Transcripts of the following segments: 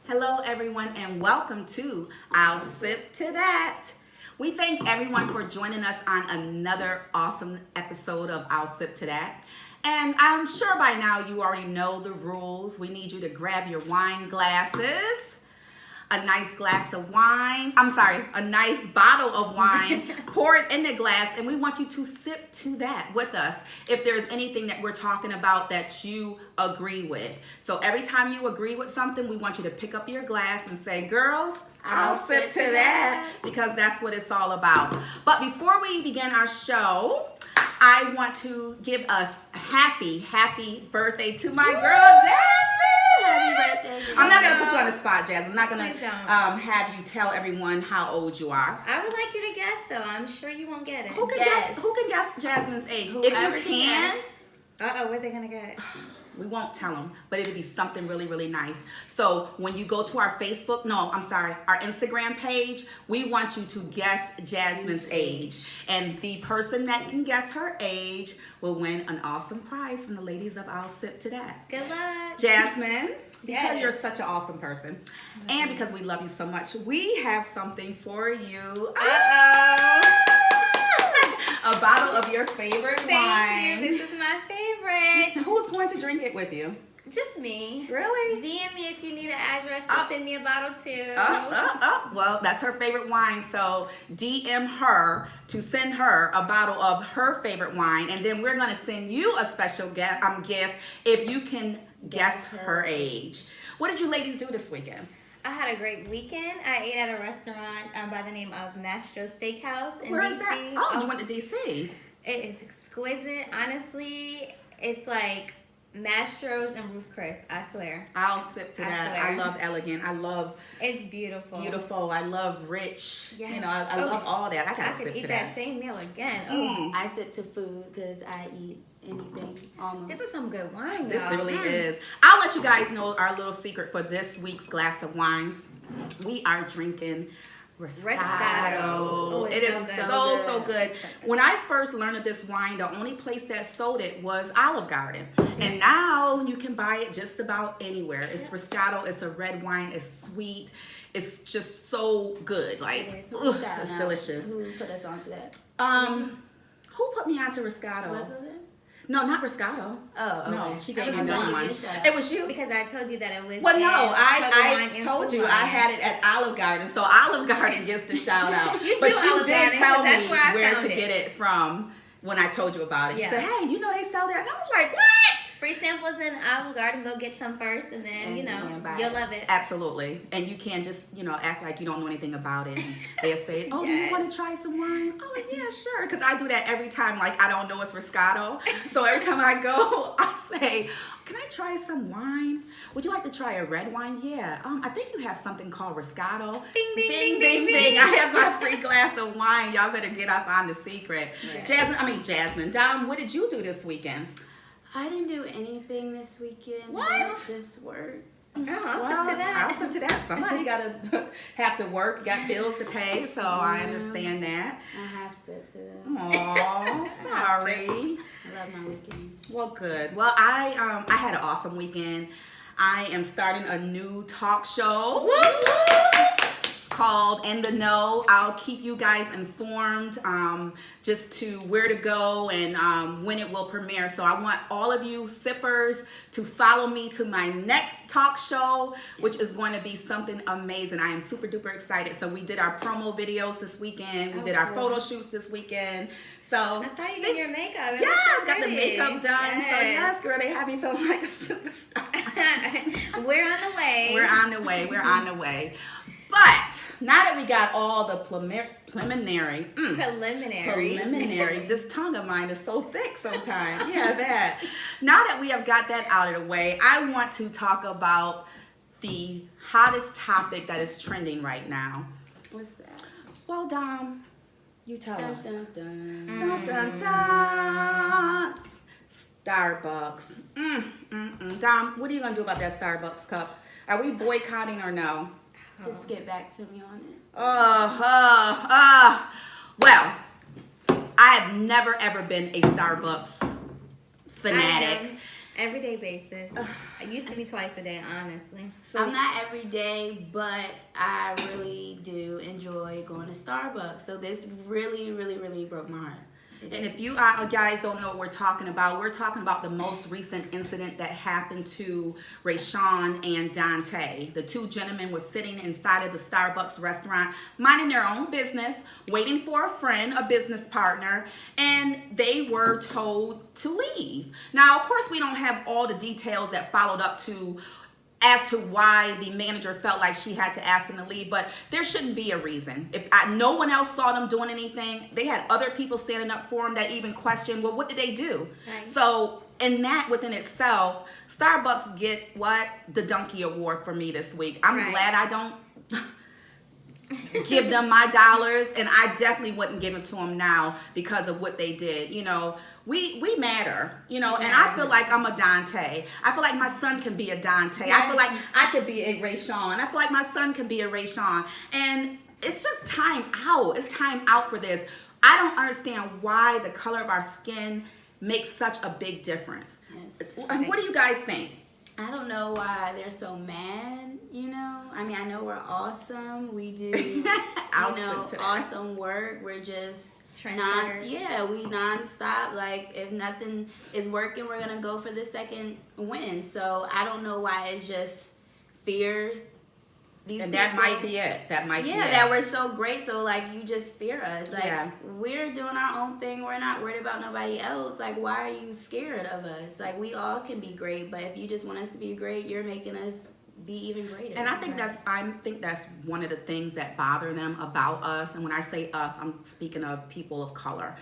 Hello, everyone, and welcome to I'll Sip to That. We thank everyone for joining us on another awesome episode of I'll Sip to That. And I'm sure by now you already know the rules. We need you to grab your wine glasses, a nice glass of wine. A nice bottle of wine. Pour it in the glass, and we want you to sip to that with us. If there's anything that we're talking about that you agree with. So every time you agree with something, we want you to pick up your glass and say, girls, I'll sip to that, because that's what it's all about. But before we begin our show, I want to give a happy birthday to my girl, Jasmine. Happy birthday. I'm not going to put you on the spot, Jasmine. I'm not going to have you tell everyone how old you are. I would like you to guess, though. I'm sure you won't get it. Who can guess Jasmine's age? Whoever if you can. Uh-oh, what are they going to get? We won't tell them, but it'll be something really, really nice. So when you go to our our Instagram page, we want you to guess Jasmine's age. And the person that can guess her age will win an awesome prize from the ladies of I'll Sip to That. Good luck. Jasmine, because Yes. you're such an awesome person, and because we love you so much, we have something for you. A bottle of your favorite wine. Thank you. This is my favorite. Who's going to drink it with you? Just me. Really? DM me if you need an address to send me a bottle too. Well, that's her favorite wine. So DM her to send her a bottle of her favorite wine. And then we're going to send you a special gift if you can guess her age. What did you ladies do this weekend? I had a great weekend. I ate at a restaurant by the name of Mastro Steakhouse in Where DC. is that? Oh, you went to DC. It is exquisite. Honestly, it's like Mastro's and Ruth Chris, I swear. I'll sip to that. swear. I love elegant. I love It's beautiful. I love rich. Yes. You know, I love all that. I I gotta could sip eat to that that. same meal again. Mm. I sip to food because I eat anything almost. This is some good wine, This y'all. really is. I'll let you guys know our little secret for this week's glass of wine. We are drinking Riscato. Oh, it's It is so good. so good. When I first learned of this wine, the only place that sold it was Olive Garden. And now you can buy it just about anywhere. It's Riscato. It's a red wine. It's sweet. It's just so good. Like, ugh, Shout it's out. delicious. Who put us onto that? Who put me onto Riscato? Was it? No, not Riscato. Oh, okay. No, she gave me I was another gonna one. give you a shout. It was you. Because I told you that it was. Well, no, Total I Wine told you Influence. I had it at Olive Garden, so Olive Garden gets the shout out. You But do you Olive did Garden, tell 'cause me that's where I where found to it. get it from when I told you about it. You Yeah. said, hey, you know they sell that? And I was like, what? Free samples in Olive Garden. Go get some first, and then And buy you'll it. love it. Absolutely. And you can't just, act like you don't know anything about it. And they'll say, oh, do you Yes. want to try some wine? Oh, yeah, sure. Because I do that every time. Like, I don't know it's Riscato. So every time I go, I say, can I try some wine? Would you like to try a red wine? Yeah. I think you have something called Riscato. Bing, bing, Bing, bing, bing, bing, bing. bing. I have my free glass of wine. Y'all better get up on the secret. Yeah. Jasmine. Dom, what did you do this weekend? I didn't do anything this weekend. What? Just work. Oh, I'll sip to that. I'll sip to that. Somebody gotta have to work, got bills to pay, so I understand that. I have sipped to that. Oh, sorry. I love my weekends. Well, good. Well, I had an awesome weekend. I am starting a new talk show called In the Know. I'll keep you guys informed just to where to go and when it will premiere. So I want all of you sippers to follow me to my next talk show, which is going to be something amazing. I am super duper excited. So we did our promo videos this weekend. We did our photo shoots this weekend. So I saw you get your makeup. It yes, was so got the pretty. makeup done. So Yes. yes, girl, they have me feeling like a superstar. We're on the way. We're on the way. We're on the way. But now that we got all the preliminary. Preliminary. This tongue of mine is so thick sometimes. Yeah, that. Now that we have got that out of the way, I want to talk about the hottest topic that is trending right now. What's that? Well, Dom, you tell Dun, us. dun, dun. Dun, dun, dun. Starbucks. Dom, what are you going to do about that Starbucks cup? Are we boycotting or no? Just get back to me on it. Well, I have never ever been a Starbucks fanatic. Everyday basis. It used to be twice a day, honestly. So I'm not every day, but I really do enjoy going to Starbucks. So this really, really, really broke my heart. And if you guys don't know what we're talking about the most recent incident that happened to Rayshawn and Dante. The two gentlemen were sitting inside of the Starbucks restaurant, minding their own business, waiting for a friend, a business partner, and they were told to leave. Now, of course, we don't have all the details that followed up to as to why the manager felt like she had to ask them to leave, but there shouldn't be a reason. If no one else saw them doing anything, they had other people standing up for them that even questioned, well, what did they do? Right. So, in that within itself, Starbucks get what? The Donkey Award for me this week. I'm Right. glad I don't give them my dollars, and I definitely wouldn't give it to them now because of what they did. You know, we matter, you know, and I feel like I'm a Dante. I feel like my son can be a Dante. I feel like I could be a Rayshawn. I feel like my son can be a Rayshawn. And it's just time out. It's time out for this. I don't understand why the color of our skin makes such a big difference. Yes. And what do you guys think? I don't know why they're so mad, you know? I mean, I know we're awesome. We do, you I'll know, sit to that. awesome work. We're just Trendsetters. we nonstop. Like, if nothing is working, we're going to go for the second win. So I don't know why it's just fear. These And that people- might be it. That might be it. that we're so great, so like you just fear us. Like Yeah. we're doing our own thing. We're not worried about nobody else. Like, why are you scared of us? Like, we all can be great, but if you just want us to be great, you're making us be even greater. And I think that's one of the things that bother them about us. And when I say us, I'm speaking of people of color.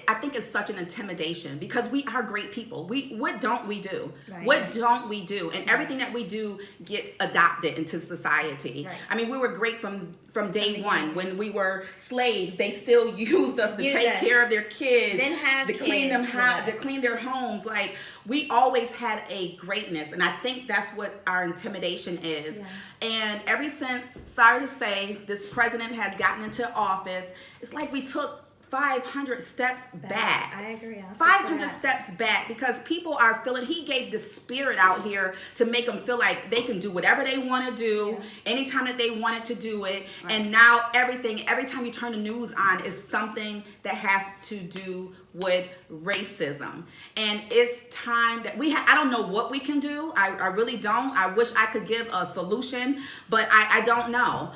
I think it's such an intimidation because we are great people. What don't we do? Right. What don't we do? And everything that we do gets adopted into society. Right. I mean, we were great from day one. When we were slaves, they still used us to take care of their kids, Didn't have to clean kids, to clean their homes. Like, we always had a greatness, and I think that's what our intimidation is. Yeah. And ever since, sorry to say, this president has gotten into office, it's like we took 500 steps back. I agree. I'll 500 say that. steps back because people are feeling, he gave the spirit out here to make them feel like they can do whatever they want to do, anytime that they wanted to do it. Right. And now every time you turn the news on is something that has to do with racism. And it's time that I don't know what we can do. I really don't. I wish I could give a solution, but I don't know.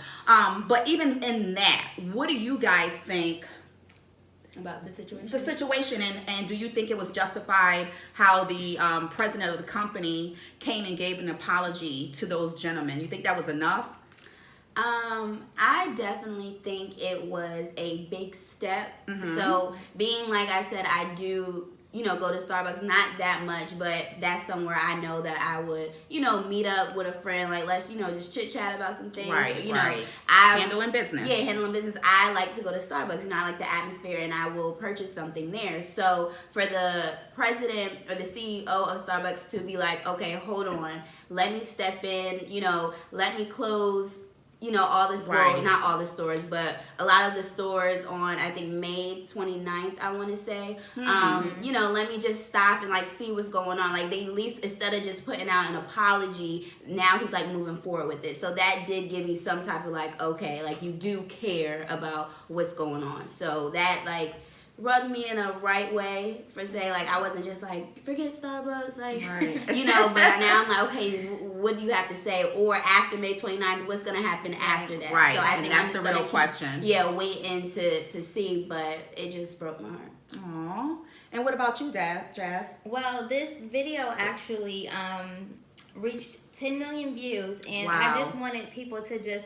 But even in that, what do you guys think about the situation. the situation, and do you think it was justified how the president of the company came and gave an apology to those gentlemen? You think that was enough? I definitely think it was a big step. Mm-hmm. So being, like I said, I do, you know, go to Starbucks, not that much, but that's somewhere I know that I would, you know, meet up with a friend, like, let's, you know, just chit chat about some things. Right, you right. know, Handling business. Yeah, handling business. I like to go to Starbucks, you know, I like the atmosphere, and I will purchase something there. So for the president or the CEO of Starbucks to be like, okay, hold on, let me step in, you know, let me close, you know, all the stores, Right. not all the stores, but a lot of the stores on, I think, May 29th, I want to say. You know, let me just stop and, like, see what's going on. Like, they at least, instead of just putting out an apology, now he's, like, moving forward with it. So that did give me some type of, like, okay, like, you do care about what's going on. So that, like, rubbed me in a right way for saying, like, I wasn't just like, forget Starbucks, like, Right. you know, but now I'm like, okay, what do you have to say? Or after May 29th, what's going to happen after that? Right, So I and think that's I'm the just real gonna keep, question. Yeah, waiting to see, but it just broke my heart. Aww. And what about you, Jazz? Well, this video actually reached 10 million views, and Wow. I just wanted people to just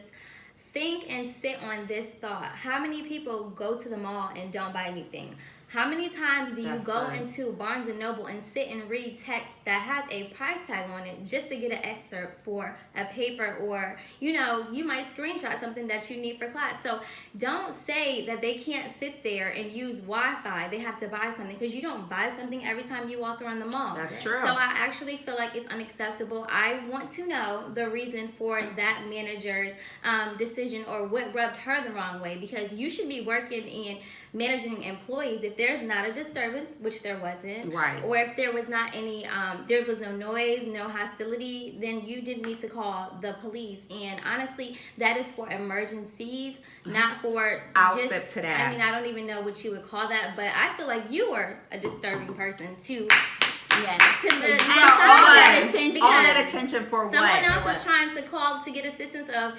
think and sit on this thought. How many people go to the mall and don't buy anything? How many times do you That's go good. into Barnes & Noble and sit and read text that has a price tag on it just to get an excerpt for a paper, or, you know, you might screenshot something that you need for class. So don't say that they can't sit there and use Wi-Fi. They have to buy something, because you don't buy something every time you walk around the mall. That's true. So I actually feel like it's unacceptable. I want to know the reason for that manager's decision, or what rubbed her the wrong way, because you should be working and managing employees, if there's not a disturbance, which there wasn't, Right. or if there was not any, there was no noise, no hostility, then you didn't need to call the police. And honestly, that is for emergencies, not for I'll just, sip to that. I mean, I don't even know what you would call that, but I feel like you were a disturbing person too. Yes. To the And all that attention. All that attention for what? Someone else For was what? trying to call to get assistance of,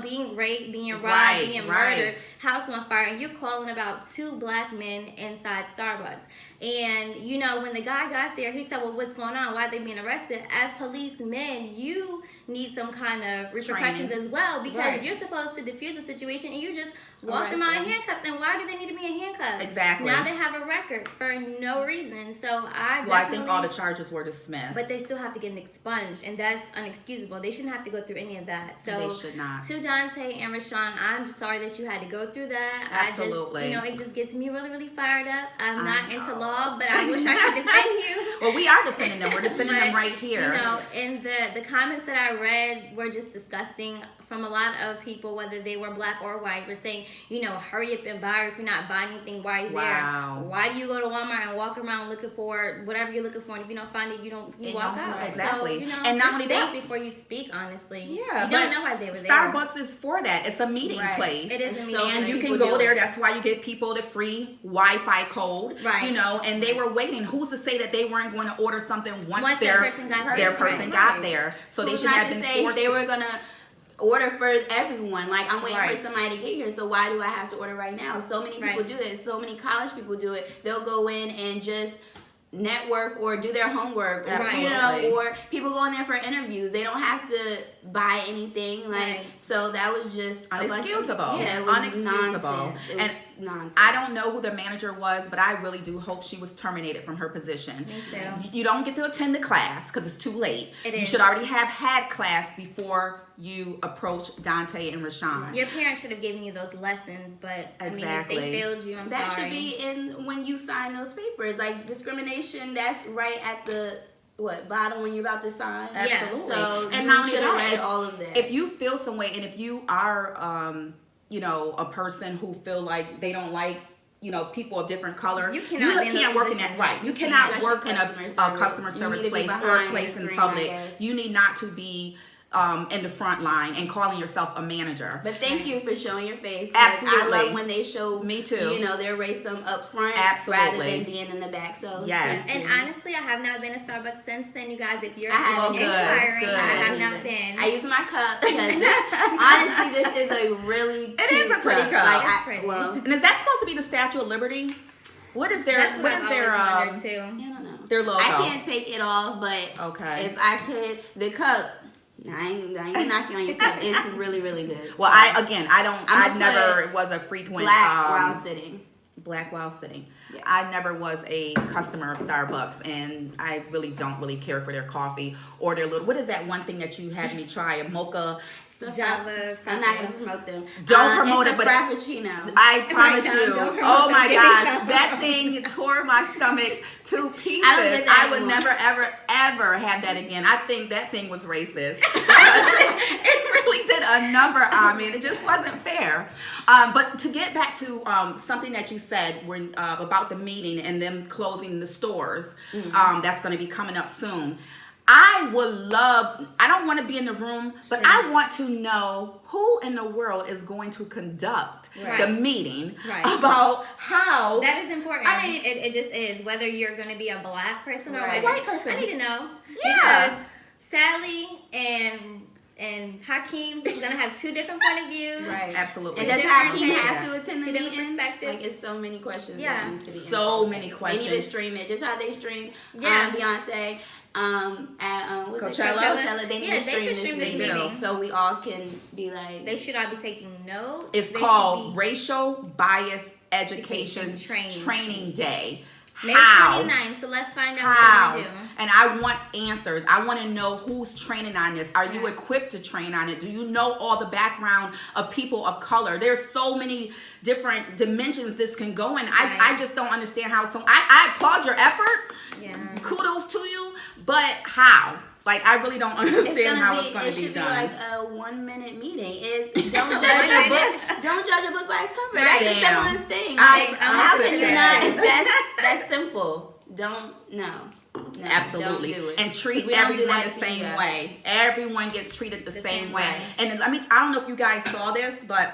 being raped, being robbed, Right, being right. murdered, house on fire, and you're calling about 2 black men inside Starbucks. And, when the guy got there, he said, well, what's going on? Why are they being arrested? As policemen, you need some kind of repercussions Training. as well, because Right. you're supposed to defuse the situation, and you just walk them out in handcuffs. And why do they need to be in handcuffs? Exactly. Now they have a record for no reason. So I think all the charges were dismissed. but they still have to get expunged, and that's unexcusable. They shouldn't have to go through any of that. So They should not. To Dante and Rashawn, I'm just sorry that you had to go through that. Absolutely. It just gets me really, really fired up. I'm I not into know. law, but I wish I could defend you. Well, we are defending them. We're defending them But, right here. And the comments that I read were just disgusting from a lot of people, whether they were black or white, were saying, hurry up and buy, or if you're not buying anything, why are you Wow. there? Why do you go to Walmart and walk around looking for whatever you're looking for, and if you don't find it, you walk out. Exactly. So, And not just only think that- before you speak, honestly. Yeah, you don't but know why they were there. Starbucks is for that. It's a meeting Right. place. It is a meeting So place. And you can people go do there. it. That's why you give people the free Wi-Fi code. Right. And they were waiting. Who's to say that they weren't going to order something once Once their that person got there. their person Right. got there? So they Who's should not have to been say forced they to- were gonna order for everyone. Like, I'm waiting Right. for somebody to get here, so why do I have to order right now? So many people Right. do this. So many college people do it. They'll go in and just network or do their homework, or, Absolutely. or people go in there for interviews. They don't have to buy anything. Like, Right. so that was just a bunch of- Unexcusable. Yeah, it was Unexcusable. nonsense. It was And nonsense. I don't know who the manager was, but I really do hope she was terminated from her position. Me too. You don't get to attend the class because it's too late. It You is. should already have had class before you approach Dante and Rashawn. Your parents should have given you those lessons, but I mean, if Exactly. they failed you, I'm That sorry. should be in when you sign those papers. Like, discrimination, that's right at the bottom when you're about to sign. Absolutely. So And you not only should have that, read all of that. If you feel some way, and if you are, a person who feel like they don't like, people of different color, You cannot be in can't those work in that. positions. Right. You You cannot can't. work in a customer You service need to be place or a behind the place in screen, public. I guess. You need not to be in the front line and calling yourself a manager. But thank you for showing your face. Absolutely. I love when they show Me too. their racism up front Absolutely. rather than being in the back. So Yes. thank And you. honestly, I have not been to Starbucks since then, you guys. If you're I haven't either. inquiring, Good, I have good. not been. I use my cup because honestly, this is a really It is cute a pretty cup. Like, It's pretty. Well, And is that supposed to be the Statue of Liberty? What is their That's what, what I've is their always wondered too. I don't know. their logo? I can't take it off, but Okay. if I could, the cup. I ain't knocking on your cup. It's really, really good. Well, I put never was a frequent Black while sitting. black while sitting. Yeah. I never was a customer of Starbucks, and I really don't really care for their coffee or their little. What is that one thing that you had me try? A mocha. Stuff Java, I'm not gonna promote them. Don't promote it's it, a but frappuccino. I promise Right, you. don't promote Oh my them. gosh, that thing tore my stomach to pieces. I don't get that I would anymore. never, ever, ever have that again. I think that thing was racist. It really did a number on me, and it just wasn't fair. But to get back to something that you said when about the meeting and them closing the stores, that's going to be coming up soon. I don't want to be in the room, but I want to know who in the world is going to conduct Right. the meeting Right. about how. That is important. I mean- it just is. Whether you're going to be a black person or Right. a White person. I need to know. Yeah. Because Sally and Hakeem is going to have two different point of views. Right. Absolutely. And does Different Hakeem takes, have to attend the two different meeting? perspectives. Like, it's so many questions. Yeah. That needs to be So answered. many They need to questions. stream it. Just how they stream Yeah. Beyonce at what's it? Coachella. Coachella. They need Yeah, to they stream should stream this meeting meeting. so we all can be like. They should all be taking notes. It's They should called be Racial Bias Education Education Training Day. May How? 29th, so let's find out How? what we're going to do. And I want answers. I want to know who's training on this. Are you Yeah. equipped to train on it? Do you know all the background of people of color? There's so many different dimensions this can go in. Right. I just don't understand how I applaud your effort. Yeah. Kudos to you, but how? Like, I really don't understand how it's going to be should done. Be like a 1 minute meeting. Don't judge a book. Don't judge a book by its cover. That's the simplest thing. Like, how can you not? That's simple. No, absolutely. Don't do it. And treat everyone the same way. Everyone gets treated the same way. And I don't know if you guys saw this, but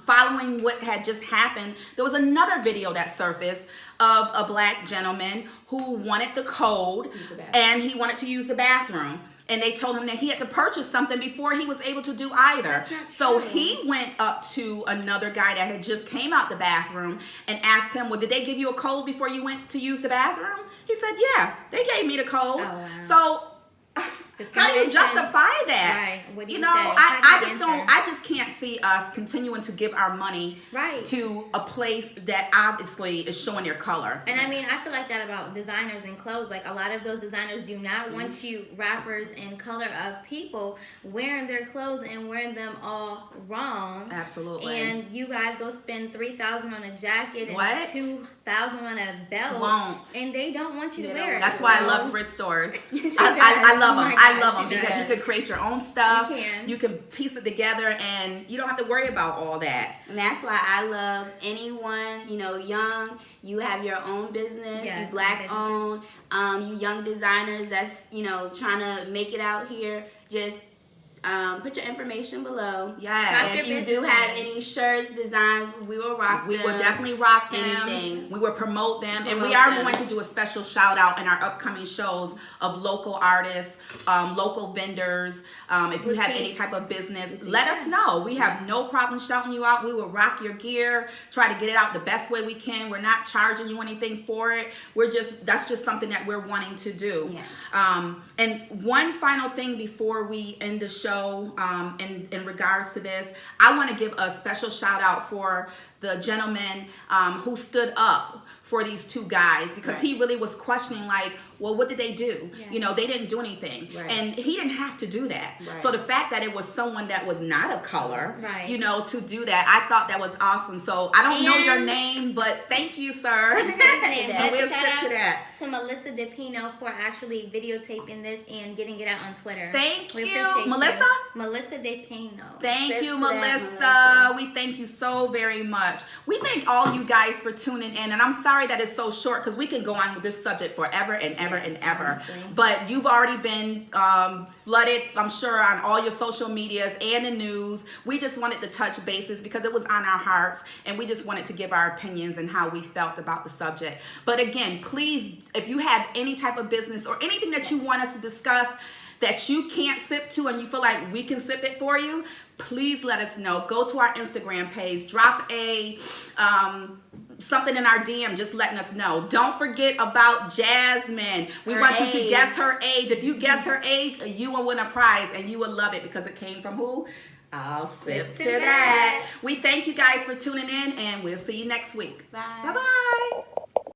following what had just happened, there was another video that surfaced of a black gentleman who wanted the code and he wanted to use the bathroom. And they told him that he had to purchase something before he was able to do either. So he went up to another guy that had just came out the bathroom and asked him, well, did they give you a code before you went to use the bathroom? He said, yeah, they gave me the code. Oh, wow. So how do you justify that? Right. What do you know, say? I just can't see us continuing to give our money to a place that obviously is showing their color. And I mean, I feel like that about designers and clothes. Like, a lot of those designers do not want you rappers and color of people wearing their clothes and wearing them all wrong. Absolutely. And you guys go spend $3,000 on a jacket and $2,000 on a belt. And they don't want you to wear it. That's why I love thrift stores. I love them. I love them because you can create your own stuff. You can piece it together, and you don't have to worry about all that. And that's why I love anyone, young. You have your own business. You black owned. You young designers that's trying to make it out here. Just put your information below. Yes. If you do have any shirts, designs, we will rock them. We will definitely rock them. Anything. We will promote them. And we are going to do a special shout out in our upcoming shows of local artists, local vendors. If you have any type of business, let us know. We have no problem shouting you out. We will rock your gear, try to get it out the best way we can. We're not charging you anything for it. That's just something that we're wanting to do. Yeah. And one final thing before we end the show, in regards to this, I want to give a special shout out for the gentleman who stood up for these two guys, because he really was questioning, like, well, what did they do? They didn't do anything. And he didn't have to do that. So the fact that it was someone that was not a color, to do that, I thought that was awesome. So I don't know your name, but thank you, sir. And we'll shout out to that. to Melissa DePino for actually videotaping this and getting it out on Twitter. Thank we you. appreciate Melissa? You. Melissa DePino. Thank you, Melissa. We thank you so very much. We thank all you guys for tuning in, and I'm sorry that it's so short because we can go on with this subject forever and ever and ever. But you've already been flooded, I'm sure, on all your social medias and the news. We just wanted to touch bases because it was on our hearts, and we just wanted to give our opinions and how we felt about the subject. But again, please, if you have any type of business or anything that you want us to discuss that you can't sip to and you feel like we can sip it for you, please let us know. Go to our Instagram page, drop a something in our DM, just letting us know. Don't forget about Jasmine. We want you to guess her age. If you guess her age, you will win a prize, and you will love it because it came from who? I'll sip to that. We thank you guys for tuning in, and we'll see you next week. Bye. Bye-bye.